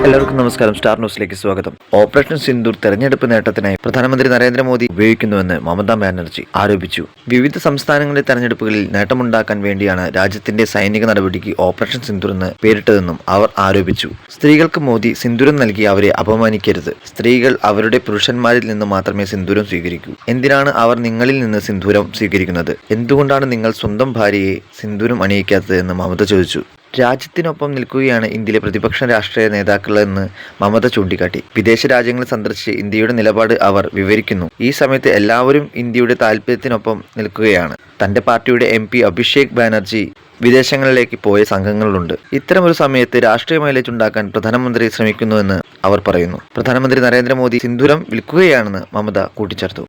എല്ലാവർക്കും നമസ്കാരം. സ്റ്റാർ ന്യൂസിലേക്ക് സ്വാഗതം. ഓപ്പറേഷൻ സിന്ദൂർ തെരഞ്ഞെടുപ്പ് നേട്ടത്തിനായി പ്രധാനമന്ത്രി നരേന്ദ്രമോദി ഉപയോഗിക്കുന്നുവെന്ന് മമതാ ബാനർജി ആരോപിച്ചു. വിവിധ സംസ്ഥാനങ്ങളിലെ തെരഞ്ഞെടുപ്പുകളിൽ നേട്ടമുണ്ടാക്കാൻ വേണ്ടിയാണ് രാജ്യത്തിന്റെ സൈനിക നടപടിക്ക് ഓപ്പറേഷൻ സിന്ദൂർ എന്ന് പേരിട്ടതെന്നും അവർ ആരോപിച്ചു. സ്ത്രീകൾക്ക് മോദി സിന്ദൂരം നൽകി അവരെ അപമാനിക്കരുത്. സ്ത്രീകൾ അവരുടെ പുരുഷന്മാരിൽ നിന്ന് മാത്രമേ സിന്ദൂരം സ്വീകരിക്കൂ. എന്തിനാണ് അവർ നിങ്ങളിൽ നിന്ന് സിന്ദൂരം സ്വീകരിക്കുന്നത്? എന്തുകൊണ്ടാണ് നിങ്ങൾ സ്വന്തം ഭാര്യയെ സിന്ദൂരം അണിയിക്കാത്തത് എന്ന് മമത ചോദിച്ചു. രാജ്യത്തിനൊപ്പം നിൽക്കുകയാണ് ഇന്ത്യയിലെ പ്രതിപക്ഷ രാഷ്ട്രീയ നേതാക്കളെന്ന് മമത ചൂണ്ടിക്കാട്ടി. വിദേശ രാജ്യങ്ങൾ സന്ദർശിച്ച് ഇന്ത്യയുടെ നിലപാട് അവർ വിവരിക്കുന്നു. ഈ സമയത്ത് എല്ലാവരും ഇന്ത്യയുടെ താൽപര്യത്തിനൊപ്പം നിൽക്കുകയാണ്. തന്റെ പാർട്ടിയുടെ MP അഭിഷേക് ബാനർജി വിദേശങ്ങളിലേക്ക് പോയ സംഘങ്ങളുണ്ട്. ഇത്തരമൊരു സമയത്ത് രാഷ്ട്രീയ മൈലേജ് ഉണ്ടാക്കാൻ പ്രധാനമന്ത്രി ശ്രമിക്കുന്നുവെന്ന് അവർ പറയുന്നു. പ്രധാനമന്ത്രി നരേന്ദ്രമോദി സിന്ദൂരം വിൽക്കുകയാണെന്ന് മമത കൂട്ടിച്ചേർത്തു.